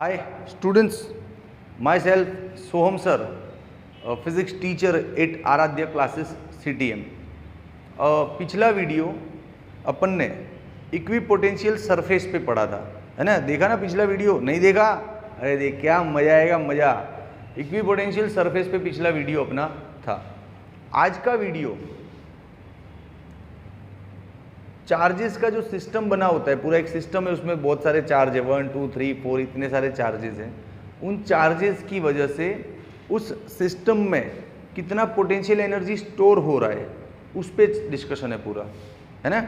Hi students, myself Soham sir, a physics teacher at आराध्य classes CTM। पिछला video अपन ने equipotential surface पे पढ़ा था, है ना? देखा ना पिछला वीडियो? नहीं देखा? अरे देख, क्या मजा आएगा, मजा। इक्विपोटेंशियल सरफेस पे पिछला वीडियो अपना था। आज का वीडियो चार्जेस का जो सिस्टम बना होता है, पूरा एक सिस्टम है, उसमें बहुत सारे चार्ज है, 1 2 3 4 इतने सारे चार्जेस हैं। उन चार्जेस की वजह से उस सिस्टम में कितना पोटेंशियल एनर्जी स्टोर हो रहा है, उस पर डिस्कशन है पूरा, है ना?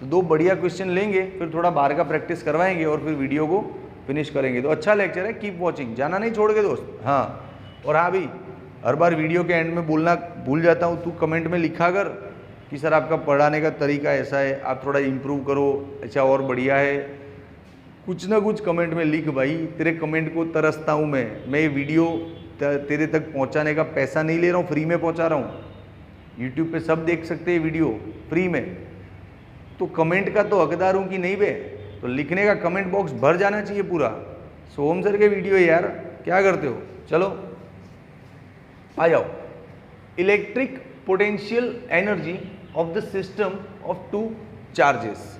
तो दो बढ़िया क्वेश्चन लेंगे, फिर थोड़ा बाहर का प्रैक्टिस करवाएंगे और फिर वीडियो को फिनिश करेंगे। तो अच्छा लेक्चर है, कीप वॉचिंग, जाना नहीं छोड़ के दोस्त। हाँ, और हाँ भी, हर बार वीडियो के एंड में बोलना भूल जाता हूँ, तू कमेंट में लिखा कर कि सर आपका पढ़ाने का तरीका ऐसा है, आप थोड़ा इम्प्रूव करो, अच्छा और बढ़िया है। कुछ ना कुछ कमेंट में लिख भाई, तेरे कमेंट को तरसता हूँ मैं ये वीडियो तेरे तक पहुँचाने का पैसा नहीं ले रहा हूँ, फ्री में पहुँचा रहा हूँ। यूट्यूब पे सब देख सकते हैं वीडियो फ्री में, तो कमेंट का तो हकदार हूँ कि नहीं बे? तो लिखने का कमेंट बॉक्स भर जाना चाहिए पूरा। सोहम सर के वीडियो है यार, क्या करते हो? चलो आ जाओ। Electric potential energy of the system of two charges,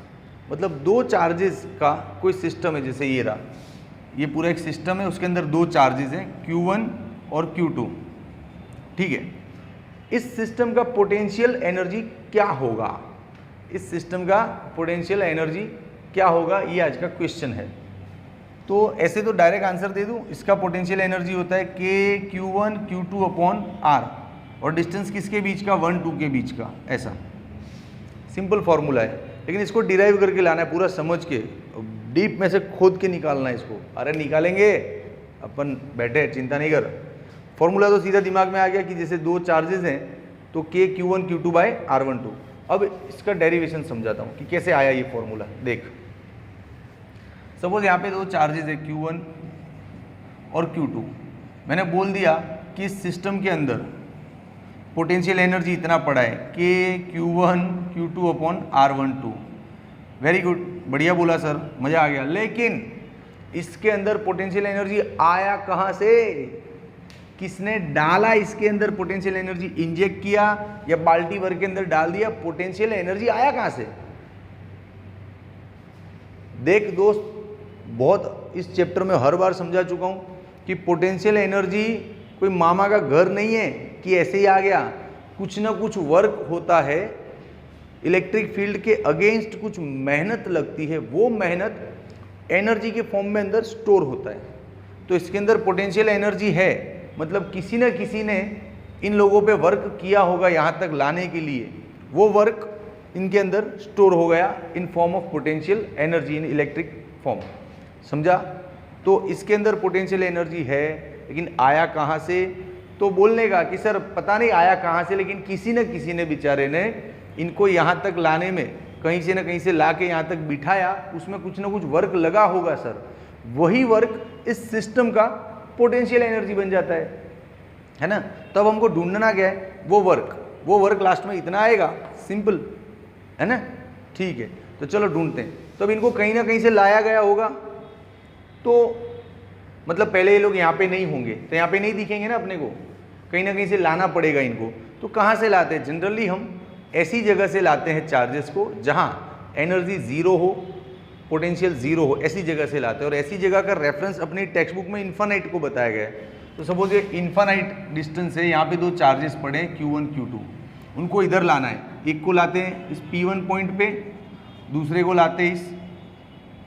मतलब दो चार्जेस का कोई सिस्टम है। जैसे ये रहा, ये पूरा एक सिस्टम है, उसके अंदर दो चार्जेस हैं, Q1 और Q2, ठीक है? इस सिस्टम का पोटेंशियल एनर्जी क्या होगा? इस सिस्टम का पोटेंशियल एनर्जी क्या होगा, ये आज का क्वेश्चन है। तो ऐसे तो डायरेक्ट आंसर दे दूं, इसका पोटेंशियल एनर्जी होता है K Q1 Q2 upon R, और डिस्टेंस किसके बीच का? 1 2 के बीच का। ऐसा सिंपल फॉर्मूला है, लेकिन इसको डिराइव करके लाना है पूरा, समझ के, डीप में से खोद के निकालना है इसको। अरे निकालेंगे, अपन बैठे, चिंता नहीं कर। फॉर्मूला तो सीधा दिमाग में आ गया कि जैसे दो चार्जेस हैं तो K Q1 Q2 by R12। अब इसका डेरिवेशन समझाता हूँ कि कैसे आया ये फॉर्मूला। देख, सपोज यहाँ पे दो चार्जेस है Q1 और Q2। मैंने बोल दिया कि इस सिस्टम के अंदर पोटेंशियल एनर्जी इतना पड़ा है, K Q1 Q2 upon R12। Very good, बढ़िया बोला सर, मज़ा आ गया। लेकिन इसके अंदर पोटेंशियल एनर्जी आया कहाँ से? किसने डाला इसके अंदर पोटेंशियल एनर्जी? इंजेक्ट किया या बाल्टी भर के अंदर डाल दिया? पोटेंशियल एनर्जी आया कहाँ से? देख दोस्त, बहुत इस चैप्टर में हर बार समझा चुका हूँ कि पोटेंशियल एनर्जी कोई मामा का घर नहीं है कि ऐसे ही आ गया। कुछ ना कुछ वर्क होता है, इलेक्ट्रिक फील्ड के अगेंस्ट कुछ मेहनत लगती है, वो मेहनत एनर्जी के फॉर्म में अंदर स्टोर होता है। तो इसके अंदर पोटेंशियल एनर्जी है, मतलब किसी न किसी ने इन लोगों पे वर्क किया होगा यहाँ तक लाने के लिए, वो वर्क इनके अंदर स्टोर हो गया इन form of potential energy in electric form. समझा? तो इसके अंदर पोटेंशियल एनर्जी है, लेकिन आया कहाँ से? तो बोलने का कि सर पता नहीं आया कहाँ से, लेकिन किसी न किसी ने बेचारे ने इनको यहाँ तक लाने में कहीं से न कहीं से ला के यहाँ तक बिठाया, उसमें कुछ ना कुछ वर्क लगा होगा सर। वही वर्क इस सिस्टम का पोटेंशियल एनर्जी बन जाता है ना? तब हमको ढूंढना क्या है? वो वर्क लास्ट में इतना आएगा, सिंपल है ना? ठीक है, तो चलो ढूंढते हैं। तब इनको कहीं ना कहीं से लाया गया होगा, तो मतलब पहले ये लोग यहाँ पे नहीं होंगे, तो यहाँ पे नहीं दिखेंगे ना अपने को, कहीं ना कहीं से लाना पड़ेगा इनको। तो कहाँ से लाते हैं? जनरली हम ऐसी जगह से लाते हैं चार्जेस को जहाँ एनर्जी ज़ीरो हो, पोटेंशियल ज़ीरो हो, ऐसी जगह से लाते हैं। और ऐसी जगह का रेफरेंस अपनी टेक्स्ट बुक में इन्फानाइट को बताया गया है। तो सपोज ये इन्फानाइट डिस्टेंस है, यहाँ पे दो चार्जेस पड़े हैं Q1 Q2, उनको इधर लाना है। एक को लाते हैं इस P1 पॉइंट पे, दूसरे को लाते हैं इस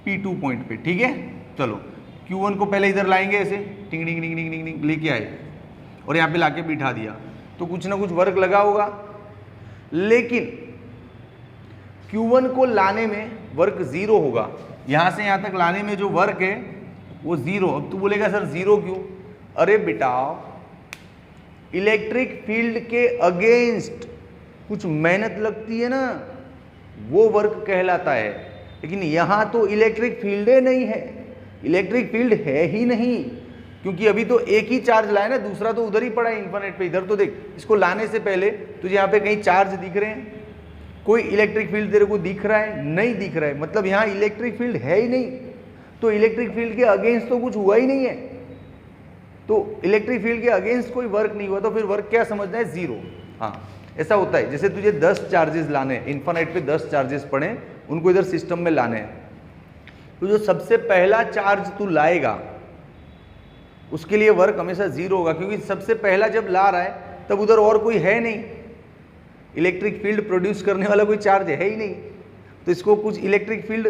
P2 पॉइंट पे, ठीक है? चलो Q1 को पहले इधर लाएंगे, ऐसे टिंग टिंग टिंग टिंग टिंग टिंग लेके आए और यहाँ पे लाके बिठा दिया, तो कुछ ना कुछ वर्क लगा होगा। लेकिन Q1 को लाने में वर्क ज़ीरो होगा, यहाँ से यहाँ तक लाने में जो वर्क है वो ज़ीरो। अब तू बोलेगा सर ज़ीरो क्यों? अरे बेटा, इलेक्ट्रिक फील्ड के अगेंस्ट कुछ मेहनत लगती है ना, वो वर्क कहलाता है। लेकिन यहाँ तो इलेक्ट्रिक फील्ड नहीं है, इलेक्ट्रिक फील्ड है ही नहीं, क्योंकि अभी तो एक ही चार्ज लाया ना, दूसरा तो उधर ही पड़ा है इन्फिनिट पे। इधर तो देख, इसको लाने से पहले तुझे यहाँ पे कहीं चार्ज दिख रहे हैं? कोई इलेक्ट्रिक फील्ड तेरे को दिख रहा है? नहीं दिख रहा है, मतलब यहाँ इलेक्ट्रिक फील्ड है ही नहीं। तो इलेक्ट्रिक फील्ड के अगेंस्ट तो कुछ हुआ ही नहीं है, तो इलेक्ट्रिक फील्ड के अगेंस्ट कोई वर्क नहीं हुआ, तो फिर वर्क क्या समझना है, जीरो। हाँ, ऐसा होता है जैसे तुझे 10 चार्जेस लाने हैं, इन्फानाइट पे 10 चार्जेस पड़े, उनको इधर सिस्टम में लाने हैं, तो जो सबसे पहला चार्ज तू लाएगा उसके लिए वर्क हमेशा जीरो होगा, क्योंकि सबसे पहला जब ला रहा है तब उधर और कोई है नहीं, इलेक्ट्रिक फील्ड प्रोड्यूस करने वाला कोई चार्ज है ही नहीं, तो इसको कुछ इलेक्ट्रिक फील्ड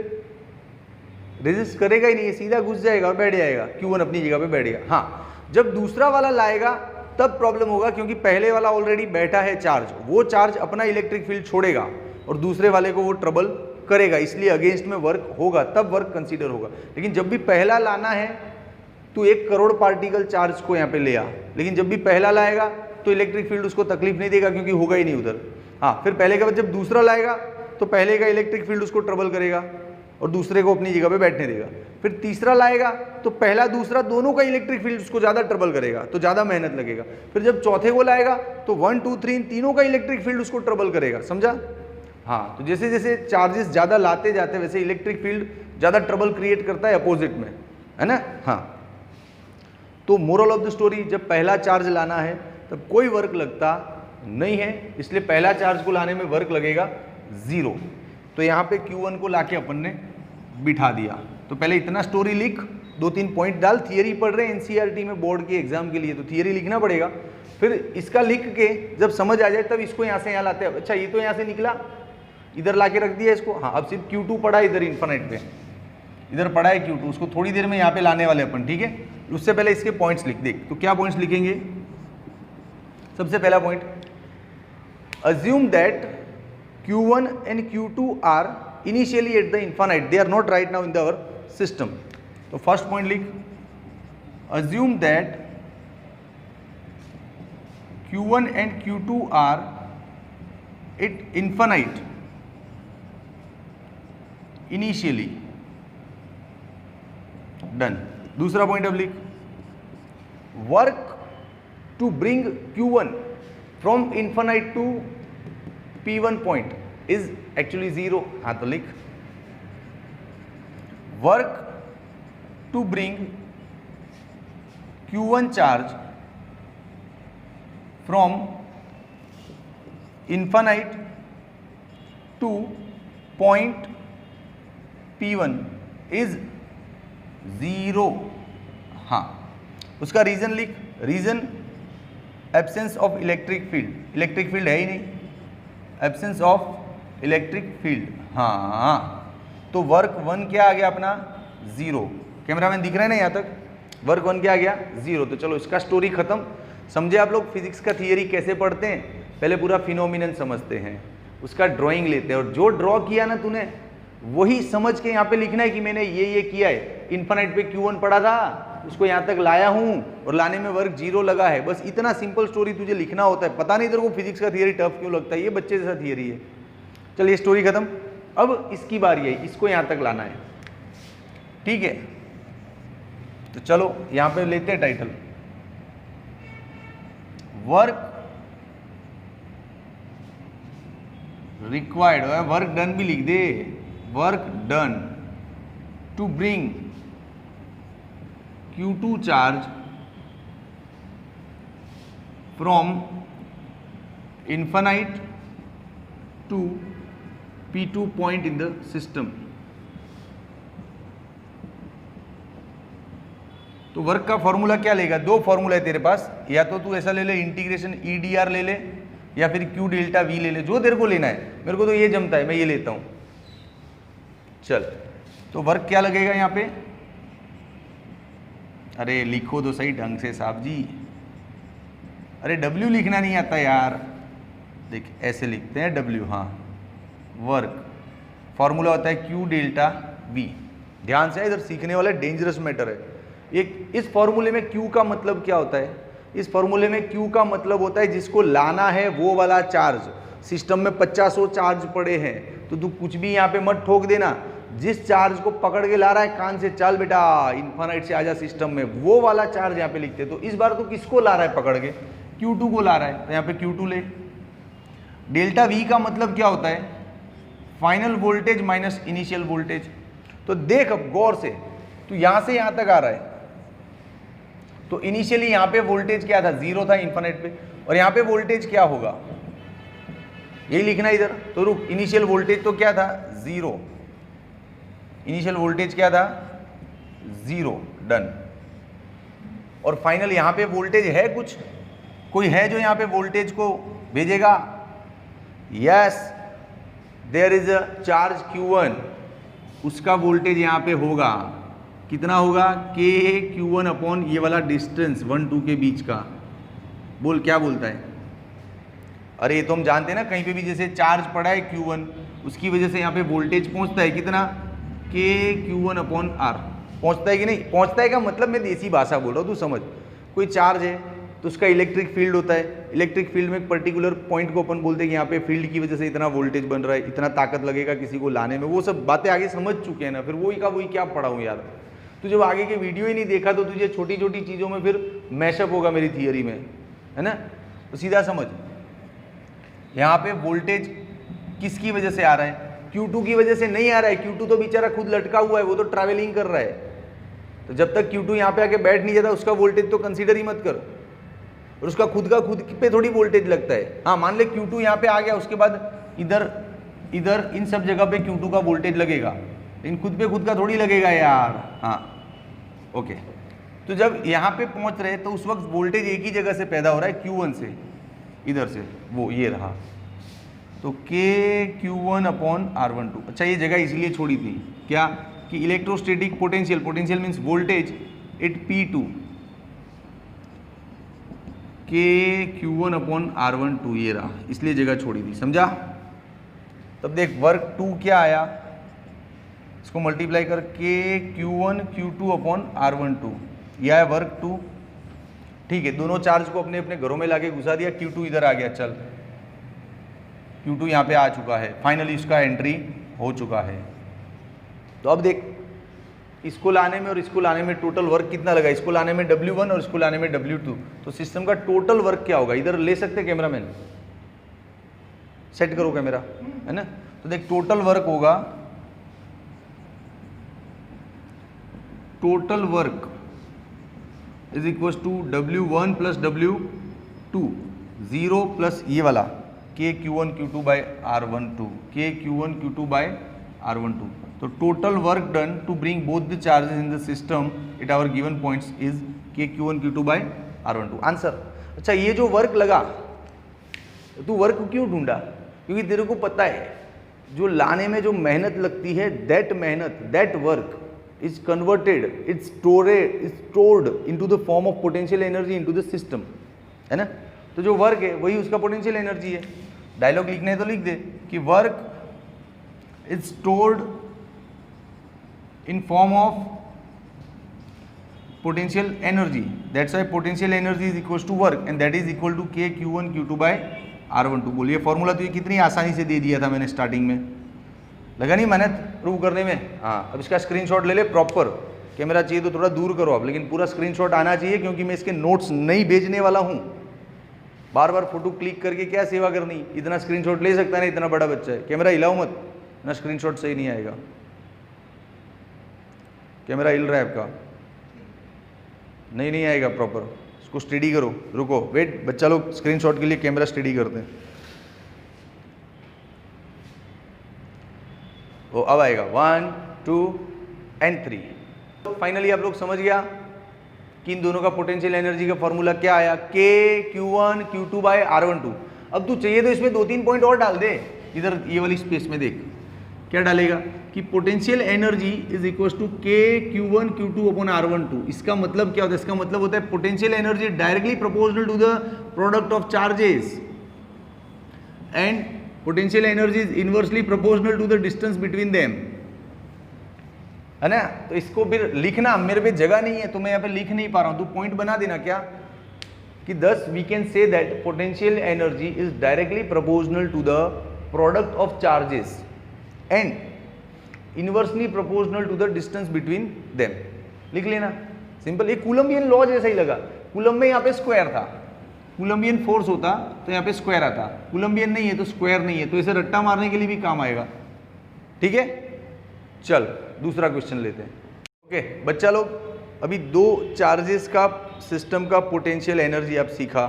रेजिस्ट करेगा ही नहीं, सीधा घुस जाएगा और बैठ जाएगा, Q1 अपनी जगह पे बैठ गया। हाँ, जब दूसरा वाला लाएगा तब प्रॉब्लम होगा, क्योंकि पहले वाला ऑलरेडी बैठा है चार्ज, वो चार्ज अपना इलेक्ट्रिक फील्ड छोड़ेगा और दूसरे वाले को वो ट्रबल करेगा, इसलिए अगेंस्ट में वर्क होगा, तब वर्क कंसीडर होगा। लेकिन जब भी पहला लाना है तो 1 करोड़ पार्टिकल चार्ज को यहाँ पे ले आ, लेकिन जब भी पहला लाएगा तो इलेक्ट्रिक फील्ड उसको तकलीफ नहीं देगा, क्योंकि होगा ही नहीं उधर। हाँ, फिर पहले के बाद जब दूसरा लाएगा तो पहले का इलेक्ट्रिक फील्ड उसको ट्रबल करेगा और दूसरे को अपनी जगह पे बैठने देगा। फिर तीसरा लाएगा तो पहला दूसरा दोनों का इलेक्ट्रिक फील्ड उसको ज़्यादा ट्रबल करेगा, तो ज़्यादा मेहनत लगेगा। फिर जब चौथे को लाएगा तो 1 2 3 इन तीनों का इलेक्ट्रिक फील्ड उसको ट्रबल करेगा, समझा। हाँ, तो जैसे जैसे चार्जेस ज़्यादा लाते जाते वैसे इलेक्ट्रिक फील्ड ज़्यादा ट्रबल क्रिएट करता है अपोजिट में, है ना। हाँ, तो मोरल ऑफ द स्टोरी, जब पहला चार्ज लाना है तब कोई वर्क लगता नहीं है, इसलिए पहला चार्ज को लाने में वर्क लगेगा जीरो। तो यहाँ पे Q1 को लाके अपन ने बिठा दिया। तो पहले इतना स्टोरी लिख, 2-3 पॉइंट डाल, थियरी पढ़ रहे हैं NCERT में बोर्ड के एग्जाम के लिए, तो थियरी लिखना पड़ेगा। फिर इसका लिख के जब समझ आ जाए तब इसको यहाँ से यहाँ लाते हैं। अच्छा, ये तो यहाँ से निकला, इधर ला के रख दिया इसको। हाँ, अब सिर्फ Q2 पड़ा है इधर इन्फिनिट पे, इधर पड़ा है Q2, उसको थोड़ी देर में यहाँ पे लाने वाले अपन, ठीक है। उससे पहले इसके पॉइंट्स लिख देख। तो क्या पॉइंट्स लिखेंगे, सबसे पहला point, assume that Q1 and Q2 are initially at the infinite, they are not right now in the our system. तो फर्स्ट पॉइंट लिख, assume that Q1 and Q2 are at infinite initially, done. दूसरा point अब लिख, work to bring Q1 from infinite to P1 point is actually zero. हाँ, तो लिख, work to bring Q1 charge from infinite to point P1 is zero. हाँ, उसका region लिख, region absence of electric field, electric field है ही नहीं, absence of electric field. हाँ, तो वर्क 1 क्या आ गया अपना, जीरो। कैमरामैन दिख रहा है ना यहाँ तक, वर्क 1 क्या आ गया, जीरो। तो चलो इसका स्टोरी खत्म। समझे आप लोग फिजिक्स का थियरी कैसे पढ़ते हैं, पहले पूरा फिनोमिनन समझते हैं, उसका ड्राइंग लेते हैं, और जो ड्रॉ किया ना तूने वही समझ के यहाँ पे लिखना है कि मैंने ये किया है। इन्फिनिट पे Q1 पड़ा था, उसको यहाँ तक लाया हूँ और लाने में वर्क जीरो लगा है, बस इतना सिंपल स्टोरी तुझे लिखना होता है। पता नहीं तेरे को फिजिक्स का थियरी टफ क्यों लगता है, ये बच्चे जैसा थियरी है। चलिए स्टोरी खत्म, अब इसकी बारी है, इसको यहाँ तक लाना है, ठीक है। तो चलो यहाँ पे लेते हैं title, work required, work done भी लिख दे, work done to bring Q2 charge from infinite to P2 point in the system. तो वर्क का फॉर्मूला क्या लेगा, दो फॉर्मूला है तेरे पास, या तो तू ऐसा ले ले, इंटीग्रेशन EdR ले ले, या फिर Q डेल्टा V ले ले, जो तेरे को लेना है। मेरे को तो ये जमता है, मैं ये लेता हूँ। चल, तो वर्क क्या लगेगा यहाँ पे, अरे लिखो तो सही ढंग से साहब जी, अरे W लिखना नहीं आता यार, देख ऐसे लिखते हैं W। हाँ, वर्क फॉर्मूला होता है Q डेल्टा V। ध्यान से, इधर सीखने वाला डेंजरस मैटर है। एक इस फॉर्मूले में Q का मतलब क्या होता है, इस फॉर्मूले में Q का मतलब होता है जिसको लाना है वो वाला चार्ज। सिस्टम में 50 चार्ज पड़े हैं, तो तू कुछ भी यहाँ पे मत ठोक देना, जिस चार्ज को पकड़ के ला रहा है कान से, चल बेटा इन्फिनिट से आजा सिस्टम में, वो वाला चार्ज यहाँ पे लिखते। तो इस बार तो किसको ला रहा है पकड़ के, Q2 को ला रहा है, तो यहाँ पे Q2 ले। डेल्टा V का मतलब क्या होता है, final voltage minus initial voltage. तो देख अब गौर से, तो यहां से यहां तक आ रहा है, तो इनिशियली यहां पे वोल्टेज क्या था, 0 था इन्फिनिट पे, और यहां पे वोल्टेज क्या होगा, यही लिखना इधर। तो रुक, इनिशियल वोल्टेज तो क्या था, 0, इनिशियल वोल्टेज क्या था, 0, डन। और फाइनल यहां पे वोल्टेज है, कुछ कोई है जो यहां पे वोल्टेज को भेजेगा, yes, there is a charge Q1, उसका वोल्टेज यहां पे होगा, कितना होगा, K Q1 अपॉन ये वाला डिस्टेंस 1 2 के बीच का। बोल क्या बोलता है, अरे ये तो हम जानते हैं ना, कहीं पे भी जैसे चार्ज पड़ा है Q1, उसकी वजह से यहाँ पे वोल्टेज पहुंचता है कितना, K Q1 अपॉन R, पहुंचता है कि नहीं, पहुंचता है का मतलब मैं देसी भाषा बोल रहा हूँ, तू समझ। कोई चार्ज है तो उसका इलेक्ट्रिक फील्ड होता है, इलेक्ट्रिक फील्ड में एक पर्टिकुलर पॉइंट को अपन बोलते हैं कि यहाँ पे फील्ड की वजह से इतना वोल्टेज बन रहा है, इतना ताकत लगेगा किसी को लाने में, वो सब बातें आगे समझ चुके हैं ना, फिर वही का वही क्या पढ़ाऊँ यार। तू जब आगे के वीडियो ही नहीं देखा तो तुझे छोटी छोटी चीज़ों में फिर मैशअप होगा मेरी थियरी में, है ना। तो सीधा समझ, यहाँ पे वोल्टेज किसकी वजह से आ रहा है, Q2 की वजह से नहीं आ रहा है, Q2 तो बेचारा खुद लटका हुआ है, वो तो ट्रैवलिंग कर रहा है। तो जब तक Q2 यहाँ पे आके बैठ नहीं जाता उसका वोल्टेज तो कंसीडर ही मत कर, और उसका खुद पे थोड़ी वोल्टेज लगता है। हाँ मान ले Q2 यहाँ पे आ गया, उसके बाद इधर इन सब जगह पे Q2 का वोल्टेज लगेगा, लेकिन खुद का थोड़ी लगेगा यार। हाँ ओके, तो जब यहाँ पे पहुँच रहे तो उस वक्त वोल्टेज एक ही जगह से पैदा हो रहा है, Q1 से, इधर से, वो ये रहा, तो K Q1 अपॉन R12। अच्छा ये जगह इसलिए छोड़ी थी क्या, कि electrostatic potential means voltage at P2 K Q1 upon R12 ये रहा, इसलिए जगह छोड़ी थी, समझा। तब देख वर्क 2 क्या आया, इसको मल्टीप्लाई कर K Q1 Q2 upon R12, यह है वर्क 2। ठीक है, दोनों चार्ज को अपने अपने घरों में लाके घुसा दिया, Q2 इधर आ गया, चल Q2 यहाँ पे आ चुका है, फाइनली इसका एंट्री हो चुका है। तो अब देख, इसको लाने में और इसको लाने में टोटल वर्क कितना लगा, इसको लाने में W1 और इसको लाने में W2, तो सिस्टम का टोटल वर्क क्या होगा, इधर ले सकते कैमरामैन, सेट करो कैमरा, है ना। तो देख टोटल वर्क होगा, total work is equal to W1 plus W2, 0 plus ये वाला K Q1 Q2 by R12, K Q1 Q2 by R12। तो total work done to bring both the charges in the system at our given points is K Q1 Q2 by R12, answer. अच्छा ये जो work लगा, तू work क्यों ढूंढा, क्योंकि तेरे को पता है जो लाने में जो मेहनत लगती है, that work is converted, it's stored into the form of potential energy into the system, है ना। तो जो वर्क है वही उसका पोटेंशियल एनर्जी है। डायलॉग लिखने है तो लिख दे कि work is stored in form of potential energy, that's why potential energy is equal to work and that is equal to K Q1 Q2 by R12। बोलिए फॉर्मूला तो ये कितनी आसानी से दे दिया था मैंने स्टार्टिंग में, लगा नहीं मेहनत प्रूव करने में। हाँ अब इसका स्क्रीनशॉट ले ले प्रॉपर, कैमरा चाहिए तो थोड़ा दूर करो आप, लेकिन पूरा स्क्रीनशॉट आना चाहिए, क्योंकि मैं इसके नोट्स नहीं भेजने वाला हूँ। बार बार फोटो क्लिक करके क्या सेवा करनी, इतना स्क्रीनशॉट ले सकता है ना, इतना बड़ा बच्चा है। कैमरा हिलाओ मत ना, स्क्रीनशॉट सही नहीं आएगा। कैमरा हिल रहा है आपका, नहीं आएगा प्रॉपर, इसको स्टडी करो। रुको वेट, बच्चा लोग स्क्रीनशॉट के लिए कैमरा स्टडी करते हैं। वो अब आएगा 1 2 एंड 3। फाइनली आप लोग समझ गया कि इन दोनों का पोटेंशियल एनर्जी का फॉर्मूला क्या आया, K Q1 Q2 by R12। अब तू चाहिए तो इसमें 2-3 पॉइंट और डाल दे, इधर ये वाली स्पेस में देख क्या डालेगा कि potential energy is equal to K Q1 Q2 upon R12। इसका मतलब क्या होता है, इसका मतलब होता है potential energy directly proportional to the product of charges and potential energy is inversely proportional to the distance between them, है ना। तो इसको फिर लिखना, मेरे पे जगह नहीं है तो मैं यहाँ पे लिख नहीं पा रहा हूँ, तू पॉइंट बना देना क्या कि thus we can say that potential energy is directly proportional to the product of charges and inversely proportional to the distance between them। लिख लेना सिंपल, ये कूलम्बियन लॉ जैसा ही लगा। कूलम में यहाँ पे स्क्वायर था, कूलम्बियन फोर्स होता तो यहाँ पे स्क्वायर आता, कूलम्बियन नहीं है तो स्क्वायर नहीं है, तो इसे रट्टा मारने के लिए भी काम आएगा। ठीक है, चल दूसरा क्वेश्चन लेते हैं। ओके बच्चा लोग, अभी दो चार्जेस का सिस्टम का पोटेंशियल एनर्जी आप सीखा।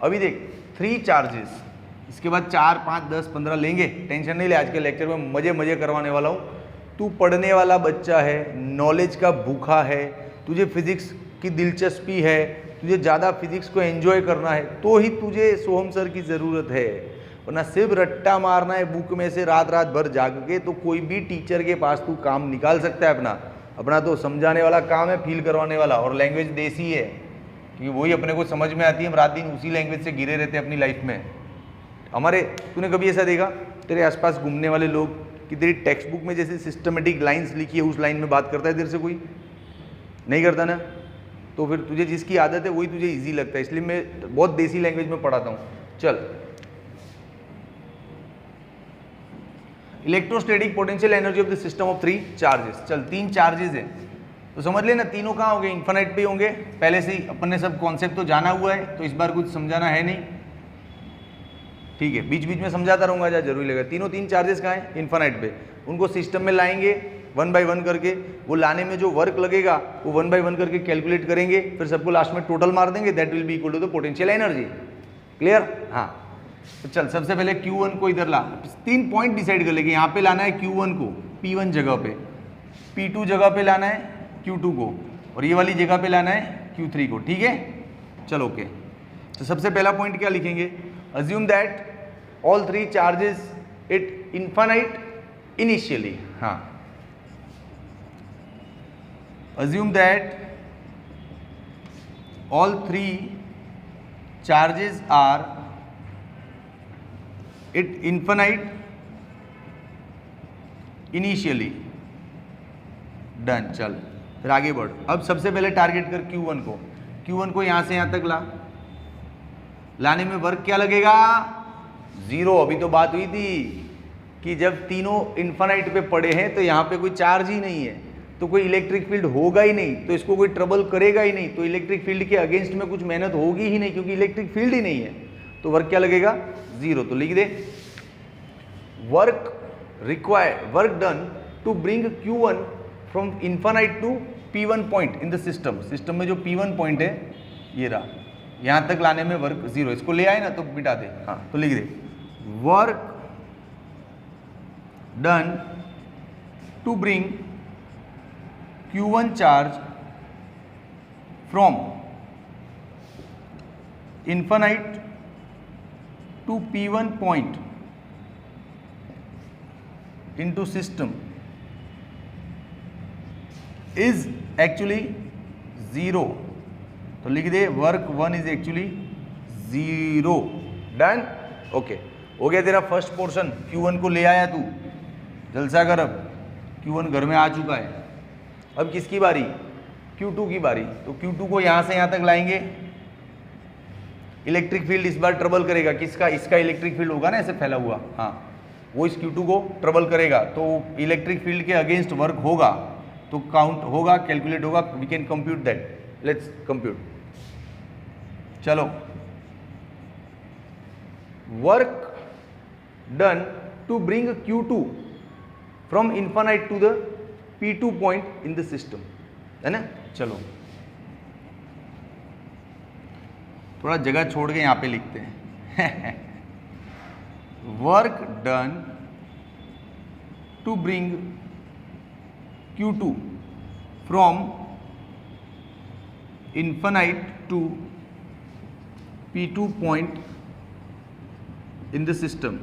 अभी देख 3 चार्जेस, इसके बाद 4, 5, 10, 15 लेंगे, टेंशन नहीं ले। आज के लेक्चर में मजे करवाने वाला हूँ। तू पढ़ने वाला बच्चा है, नॉलेज का भूखा है, तुझे फिजिक्स की दिलचस्पी है, तुझे ज़्यादा फिजिक्स को एंजॉय करना है, तो ही तुझे सोहम सर की ज़रूरत है। वरना सिर्फ रट्टा मारना है बुक में से रात भर जाग के, तो कोई भी टीचर के पास तू काम निकाल सकता है अपना तो समझाने वाला काम है, फील करवाने वाला। और लैंग्वेज देसी है, क्योंकि वही अपने को समझ में आती है। हम रात दिन उसी लैंग्वेज से घिरे रहते हैं अपनी लाइफ में। हमारे, तूने कभी ऐसा देखा तेरे आसपास घूमने वाले लोग कि तेरी टेक्स्ट बुक में जैसे सिस्टमेटिक लाइंस लिखी है उस लाइन में बात करता है तेरे से? कोई नहीं करता ना। तो फिर तुझे जिसकी आदत है वही तुझे इजी लगता है, इसलिए मैं बहुत देसी लैंग्वेज में पढ़ाता हूँ। चल, electrostatic potential energy of the system of 3 charges. चल 3 चार्जेस है तो समझ लेना, तीनों कहाँ होंगे? इन्फिनिट पे होंगे। पहले से ही अपन ने सब कॉन्सेप्ट तो जाना हुआ है, तो इस बार कुछ समझाना है नहीं, ठीक है। बीच बीच में समझाता रहूंगा जहाँ जरूरी लगेगा। तीनों 3 चार्जेस कहाँ है? इन्फिनिट पे। उनको सिस्टम में लाएंगे 1 बाय 1 करके। वो लाने में जो वर्क लगेगा वो 1 बाय 1 करके कैलकुलेट करेंगे, फिर सबको लास्ट में टोटल मार देंगे, that will be equal to the potential energy. Clear? हाँ, तो चल सबसे पहले Q1 को इधर ला। 3 पॉइंट डिसाइड कर लेंगे। यहाँ पे लाना है Q1 को P1 जगह पे, P2 जगह पे लाना है Q2 को, और ये वाली जगह पे लाना है Q3 को, ठीक है। चलो ओके, तो सबसे पहला पॉइंट क्या लिखेंगे? Assume that all 3 charges at infinite initially. हाँ, assume that all 3 charges are at infinite initially. Done. चल फिर आगे बढ़। अब सबसे पहले टारगेट कर Q1 को यहां से यहां तक ला। लाने में वर्क क्या लगेगा? 0। अभी तो बात हुई थी कि जब तीनों इन्फिनिट पे पड़े हैं तो यहाँ पे कोई चार्ज ही नहीं है, तो कोई इलेक्ट्रिक फील्ड होगा ही नहीं, तो इसको कोई ट्रबल करेगा ही नहीं, तो इलेक्ट्रिक फील्ड के अगेंस्ट में कुछ मेहनत होगी ही नहीं, क्योंकि इलेक्ट्रिक फील्ड ही नहीं है। तो वर्क क्या लगेगा? 0। तो लिख दे, work done to bring Q1 from infinite to P1 point in the system में जो P1 पॉइंट है ये रहा, यहां तक लाने में वर्क 0। इसको ले आए ना तो मिटा दे। हाँ, तो लिख दे, work done to bring Q1 charge from infinite to P1 point into system is actually 0। तो लिख दे, work 1 is actually 0। Done. Okay, हो गया तेरा फर्स्ट पोर्शन। Q1 को ले आया तू, जलसा कर। अब Q1 घर में आ चुका है। अब किसकी बारी? Q2 की बारी। तो Q2 को यहां से यहां तक लाएंगे। इलेक्ट्रिक फील्ड इस बार ट्रबल करेगा किसका? इसका इलेक्ट्रिक फील्ड होगा ना ऐसे फैला हुआ, हाँ, वो इस Q2 को ट्रबल करेगा, तो इलेक्ट्रिक फील्ड के अगेंस्ट वर्क होगा, तो काउंट होगा, कैलकुलेट होगा, we can compute that. Let's compute. चलो, work done to bring Q2 from infinite to the P2 point in the system, है ना। चलो थोड़ा जगह छोड़ के यहां पे लिखते हैं। Work done to bring Q2 from infinite to P2 point in the system.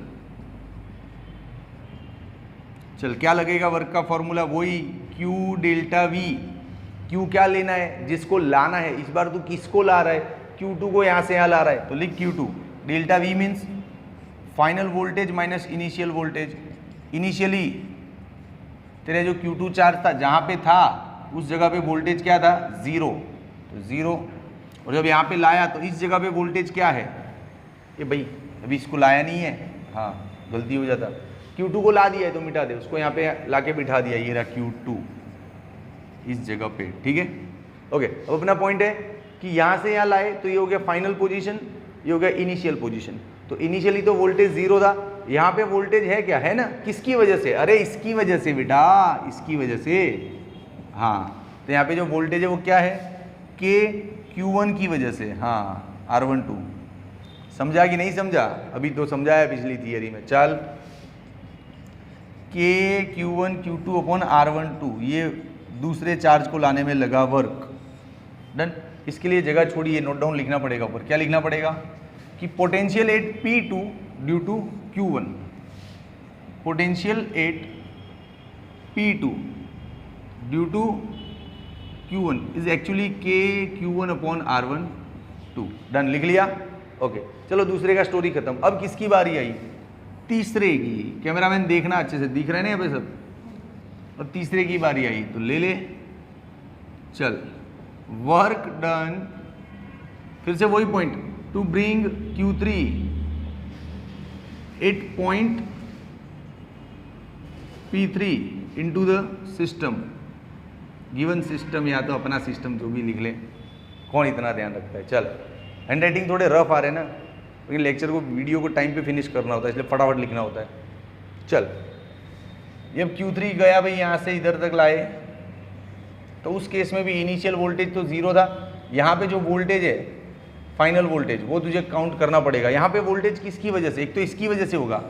चल क्या लगेगा वर्क का फॉर्मूला? वही Q डेल्टा V। Q क्या लेना है? जिसको लाना है। इस बार तू किसको ला रहा है? Q2 को यहां से यहां ला रहा है, तो लिख Q2। Delta V means final voltage minus initial voltage. Initially तेरे जो Q2 चार्ज था जहां पे था उस जगह पे वोल्टेज क्या था? 0, तो 0। और जब यहाँ पे लाया तो इस जगह पे वोल्टेज क्या है? ये भाई अभी इसको लाया नहीं है, हाँ गलती हो जाता। Q2 को ला दिया है तो मिटा दे, उसको यहाँ पे लाके बिठा दिया, ये रहा Q2 इस जगह पे, ठीक है। ओके, अब अपना पॉइंट है कि यहाँ से यहाँ लाए तो ये हो गया फाइनल पोजीशन, ये हो गया इनिशियल पोजीशन। तो इनिशियली तो वोल्टेज 0 था, यहाँ पे वोल्टेज है क्या? है ना। किसकी वजह से? अरे इसकी वजह से बेटा, इसकी वजह से। हाँ, तो यहाँ पे जो वोल्टेज है वो क्या है, के Q1 की वजह से, हाँ R12। समझा कि नहीं समझा? अभी तो समझाया पिछली थियरी में। चल के Q1 Q2 अपॉन R12, ये दूसरे चार्ज को लाने में लगा वर्क। डन। इसके लिए जगह छोड़िए, नोट डाउन लिखना पड़ेगा ऊपर। क्या लिखना पड़ेगा कि potential at P2 due to Q1, potential at P2 due to Q1 is actually K Q1 upon R12। Done, लिख लिया? ओके, चलो दूसरे का स्टोरी खत्म। अब किसकी बारी आई? तीसरे की। कैमरामैन देखना अच्छे से, दिख रहे हैं यहाँ पे सब? और तीसरे की बारी आई तो ले ले। चल, वर्क डन, फिर से वही point, to bring Q3 8 point P3 into the system, given system या तो अपना सिस्टम, जो भी लिख ले, कौन इतना ध्यान रखता है। चल, हैंड राइटिंग थोड़े रफ आ रहे हैं ना, लेकिन लेक्चर को, वीडियो को टाइम पे फिनिश करना होता है, इसलिए फटाफट लिखना होता है। चल, जब Q3 गया भाई यहाँ से इधर तक लाए, तो उस केस में भी इनिशियल वोल्टेज तो 0 था। यहाँ पे जो वोल्टेज है, फाइनल वोल्टेज, वो तुझे काउंट करना पड़ेगा। यहाँ पे वोल्टेज किसकी वजह से? एक तो इसकी वजह से होगा,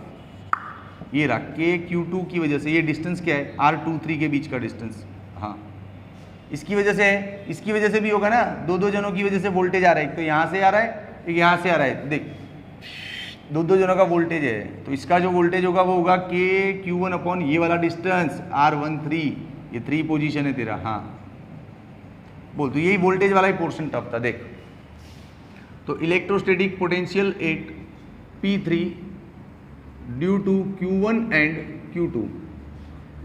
ये रहा के Q2 की वजह से। ये डिस्टेंस क्या है? R23 के बीच का डिस्टेंस, हाँ, इसकी वजह से है। इसकी वजह से भी होगा ना, दो जनों की वजह से वोल्टेज आ रहा है, एक तो यहाँ से आ रहा है, एक यहाँ से आ रहा है। देख, दो जनों का वोल्टेज है, तो इसका जो वोल्टेज होगा वो होगा के Q1 अपॉन ये वाला डिस्टेंस R13, ये 3 पोजीशन है तेरा, हाँ बोल। तो यही वोल्टेज वाला ही पोर्शन टफ था। देख, तो electrostatic potential at P3 due to Q1 and Q2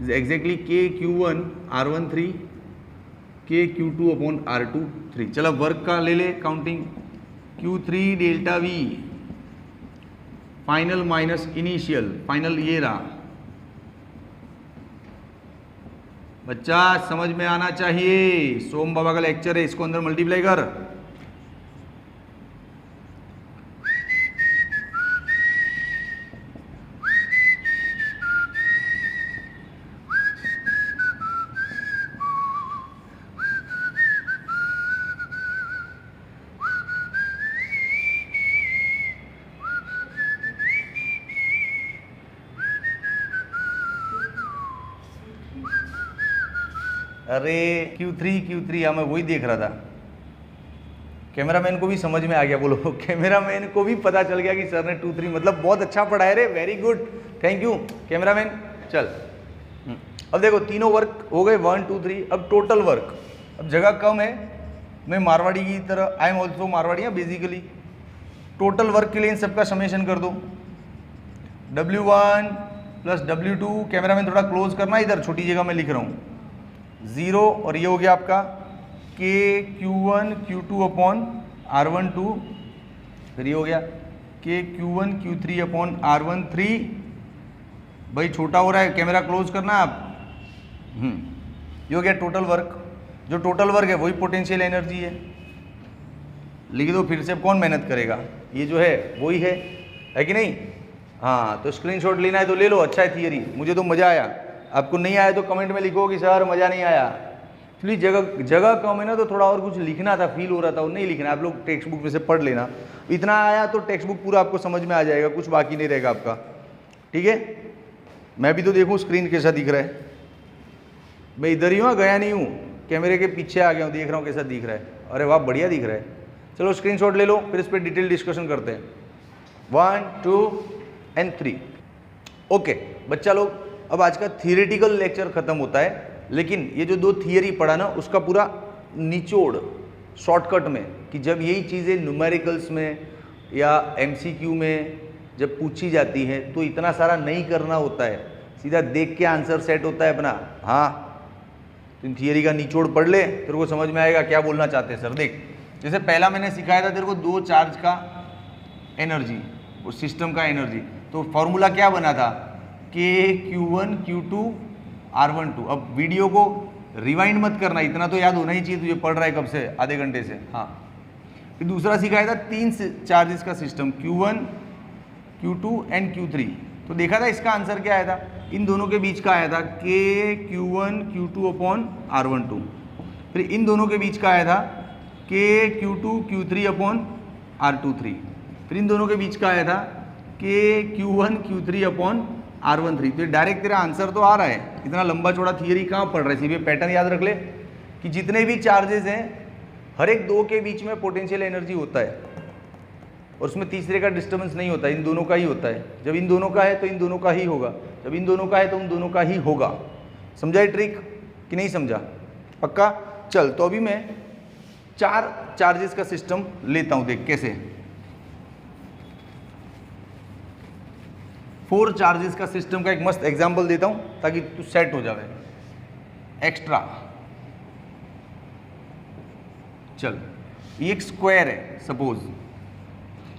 is exactly के Q1 R13 के Q2 अपॉन R23। चलो वर्क का ले ले counting, Q3 delta V final minus initial, final ये रहा। बच्चा समझ में आना चाहिए, सोम बाबा का लेक्चर है, इसको अंदर मल्टीप्लाई कर। अरे Q3 हाँ, मैं वही देख रहा था। कैमरामैन को भी समझ में आ गया, बोलो। कैमरामैन को भी पता चल गया कि सर ने 2-3 मतलब बहुत अच्छा पढ़ाया रे, very good, thank you cameraman. चल, अब देखो तीनों वर्क हो गए 1 2 3। अब टोटल वर्क, अब जगह कम है, मैं मारवाड़ी की तरह, I am also Marwari basically. Total work के लिए इन सबका समेशन कर दो, W1 प्लस W2। कैमरामैन थोड़ा क्लोज करना, इधर छोटी जगह में लिख रहा हूँ, 0, और ये हो गया आपका के Q1 Q2 अपॉन R12, फिर ये हो गया के Q1 Q3 अपॉन R13। भाई छोटा हो रहा है, कैमरा क्लोज करना आप। ये हो गया टोटल वर्क। जो टोटल वर्क है वही पोटेंशियल एनर्जी है, लिख दो फिर से। कौन मेहनत करेगा, ये जो है वही है कि नहीं? हाँ, तो स्क्रीनशॉट लेना है तो ले लो, अच्छा है थियरी, मुझे तो मज़ा आया। आपको नहीं आया तो कमेंट में लिखो कि सर मज़ा नहीं आया। एक्चुअली जगह कम है ना, तो थोड़ा और कुछ लिखना था, फील हो रहा था, वो नहीं लिखना। आप लोग टेक्स्ट बुक में से पढ़ लेना, इतना आया तो टेक्स्ट बुक पूरा आपको समझ में आ जाएगा, कुछ बाकी नहीं रहेगा आपका, ठीक है? मैं भी तो देखूँ स्क्रीन कैसा दिख रहा है। मैं इधर ही हूँ, गया नहीं हूँ, कैमरे के पीछे आ गया हूँ, देख रहा हूँ कैसा दिख रहा है। अरे वाह, बढ़िया दिख रहा है। चलो स्क्रीनशॉट ले लो, फिर इस पर डिटेल डिस्कशन करते हैं। 1 2 एंड 3। ओके बच्चा लोग, अब आज का थियरेटिकल लेक्चर खत्म होता है, लेकिन ये जो 2 थियरी पढ़ा ना, उसका पूरा निचोड़ शॉर्टकट में, कि जब यही चीज़ें न्यूमेरिकल्स में या MCQ में जब पूछी जाती है तो इतना सारा नहीं करना होता है, सीधा देख के आंसर सेट होता है अपना। हाँ, तो थियरी का निचोड़ पढ़ ले, तेरे को समझ में आएगा क्या बोलना चाहते हैं सर। देख, जैसे पहला मैंने सिखाया था तेरे को 2 चार्ज का एनर्जी, उस सिस्टम का एनर्जी, तो फॉर्मूला क्या बना था, के Q1 Q2 R12। अब वीडियो को रिवाइंड मत करना, इतना तो याद होना ही चाहिए, तुझे पढ़ रहा है कब से, आधे घंटे से। हाँ, फिर दूसरा सिखाया था 3 चार्जेस का system, Q1 Q2 and Q3। तो देखा था इसका आंसर क्या आया था, इन दोनों के बीच का आया था के Q1 Q2 अपॉन R12। फिर इन दोनों के बीच का आया था KQ2 Q3 अपॉन R23, फिर इन दोनों के बीच का आया था KQ1 Q3 अपॉन R13। तो डायरेक्ट तेरा आंसर तो आ रहा है, इतना लंबा चौड़ा थियरी कहाँ पढ़ रहे हैं, पैटर्न याद रख ले कि जितने भी चार्जेस हैं हर एक दो के बीच में पोटेंशियल एनर्जी होता है और उसमें तीसरे का डिस्टर्बेंस नहीं होता, इन दोनों का ही होता है। जब इन दोनों का है तो इन दोनों का ही होगा, जब इन दोनों का है तो उन दोनों का ही होगा। समझा ये ट्रिक कि नहीं समझा? पक्का? चल तो अभी मैं 4 चार्जेस का सिस्टम लेता हूं, देख कैसे। 4 चार्जेस का सिस्टम का एक मस्त एग्जांपल देता हूं ताकि तू सेट हो जावे एक्स्ट्रा। चल ये एक स्क्वायर है, सपोज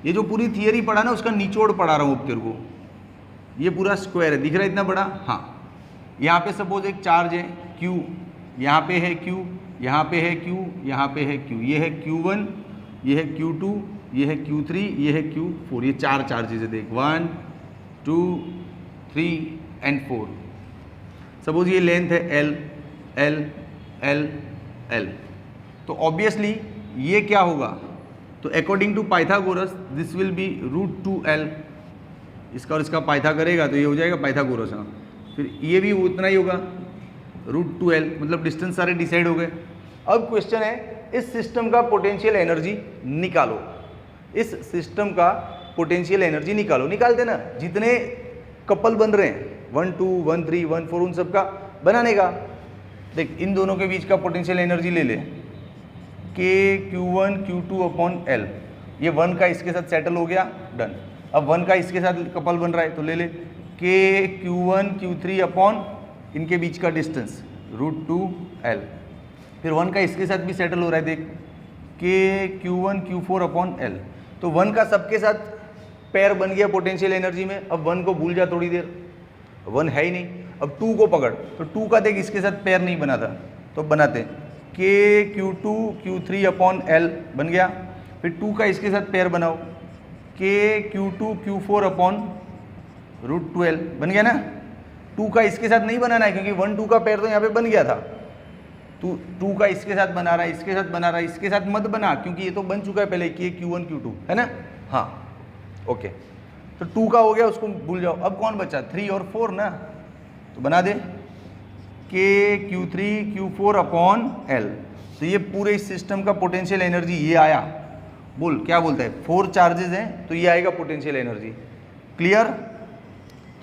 ये जो पूरी थियरी पढ़ा ना उसका निचोड़ पढ़ा रहा हूं अब तेरे को। ये पूरा स्क्वायर है, दिख रहा है इतना बड़ा? हाँ। यहाँ पे सपोज एक चार्ज है Q, यहाँ पे है Q, यहाँ पे है Q, यहाँ पे है Q, ये है Q1, ये है Q2, ये है Q3, ये है Q4। ये 4 चार्जेस है, देख 1 2 3 एंड 4। सपोज ये लेंथ है L L L L, तो ऑब्वियसली ये क्या होगा? तो according to Pythagoras this will be √2L। इसका और इसका पाइथा करेगा तो ये हो जाएगा पाइथागोरस। हाँ, फिर ये भी उतना ही होगा √2L, मतलब डिस्टेंस सारे डिसाइड हो गए। अब क्वेश्चन है इस सिस्टम का पोटेंशियल एनर्जी निकालो। इस सिस्टम का पोटेंशियल एनर्जी निकालो। निकालते ना, जितने कपल बन रहे हैं 1 2 1 3 1 4 उन सब का बनाने का। देख इन दोनों के बीच का पोटेंशियल एनर्जी ले ले, KQ1 Q2 अपॉन L। ये 1 का इसके साथ सेटल हो गया, डन। अब 1 का इसके साथ कपल बन रहा है तो ले ले KQ1 Q3 अपॉन इनके बीच का डिस्टेंस √2L। फिर 1 का इसके साथ भी सेटल हो रहा है, देख KQ1 Q4 अपॉन L। तो 1 का सबके साथ पेयर बन गया पोटेंशियल एनर्जी में। अब 1 को भूल जा थोड़ी देर, 1 है ही नहीं। अब 2 को पकड़, तो 2 का देख इसके साथ पेयर नहीं बना था तो बनाते KQ2 Q3 अपॉन L बन गया। फिर 2 का इसके साथ पेयर बनाओ KQ2 Q4 अपॉन √2L बन गया ना। 2 का इसके साथ नहीं बनाना है क्योंकि 1 2 का पेयर तो यहाँ पे बन गया था। तू 2 का इसके साथ बना रहा है, इसके साथ बना रहा है, इसके साथ मत बना क्योंकि ये तो बन चुका है पहले KQ1 Q2 है ना। हाँ ओके, तो 2 का हो गया, उसको भूल जाओ। अब कौन बचा? 3 और 4 ना, तो बना दे KQ3 Q4 अपॉन L। तो ये पूरे इस सिस्टम का पोटेंशियल एनर्जी ये आया। बोल क्या बोलता है? 4 चार्जेस हैं तो ये आएगा पोटेंशियल एनर्जी। क्लियर?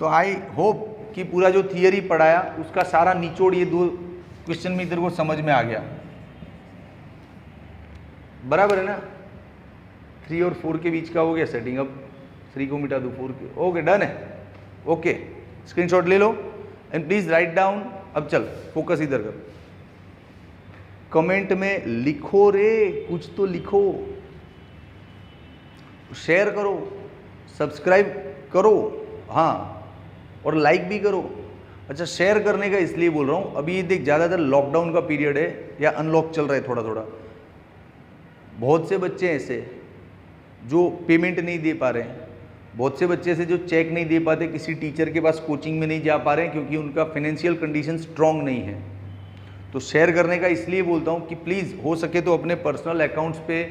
तो आई होप कि पूरा जो थियरी पढ़ाया उसका सारा निचोड़ ये 2 क्वेश्चन में तेरे को समझ में आ गया। बराबर है ना? 3 और 4 के बीच का हो गया सेटिंग। अब 3 को मिटा दो, 4 के ओके, डन है। ओके, स्क्रीनशॉट ले लो एंड प्लीज राइट डाउन। अब चल फोकस इधर कर, कमेंट में लिखो रे, कुछ तो लिखो, शेयर करो, सब्सक्राइब करो, हाँ और लाइक भी करो। अच्छा, शेयर करने का इसलिए बोल रहा हूँ, अभी देख ज़्यादातर लॉकडाउन का पीरियड है या अनलॉक चल रहा है थोड़ा थोड़ा। बहुत से बच्चे ऐसे जो पेमेंट नहीं दे पा रहे हैं, बहुत से बच्चे ऐसे जो चेक नहीं दे पाते, किसी टीचर के पास कोचिंग में नहीं जा पा रहे हैं क्योंकि उनका फाइनेंशियल कंडीशन स्ट्रांग नहीं है। तो शेयर करने का इसलिए बोलता हूँ कि प्लीज़ हो सके तो अपने पर्सनल अकाउंट्स पे,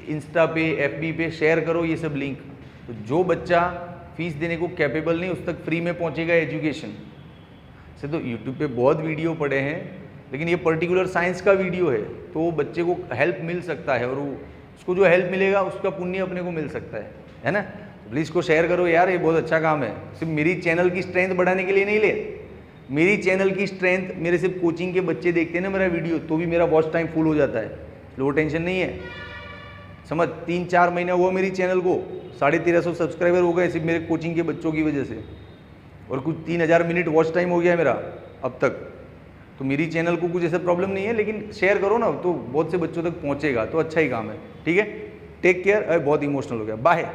इंस्टा पे, FB पे शेयर करो ये सब लिंक। तो जो बच्चा फीस देने को कैपेबल नहीं उस तक फ्री में पहुँचेगा एजुकेशन से। तो यूट्यूब पे बहुत वीडियो पड़े हैं लेकिन ये पर्टिकुलर साइंस का वीडियो है तो वो बच्चे को हेल्प मिल सकता है और उसको जो हेल्प मिलेगा उसका पुण्य अपने को मिल सकता है ना। प्लीज़ इसको शेयर करो यार, ये बहुत अच्छा काम है। सिर्फ मेरी चैनल की स्ट्रेंथ बढ़ाने के लिए नहीं ले, मेरी चैनल की स्ट्रेंथ, मेरे सिर्फ कोचिंग के बच्चे देखते हैं ना मेरा वीडियो तो भी मेरा वॉच टाइम फुल हो जाता है। लो टेंशन नहीं है, समझ। 3-4 महीना हुआ मेरी चैनल को, 1350 सब्सक्राइबर हो गए सिर्फ मेरे कोचिंग के बच्चों की वजह से, और कुछ 3000 मिनट वॉच टाइम हो गया है मेरा अब तक। तो मेरी चैनल को कुछ ऐसा प्रॉब्लम नहीं है, लेकिन शेयर करो ना तो बहुत से बच्चों तक पहुँचेगा तो अच्छा ही काम है। ठीक है, टेक केयर। बहुत इमोशनल हो गया, बाय।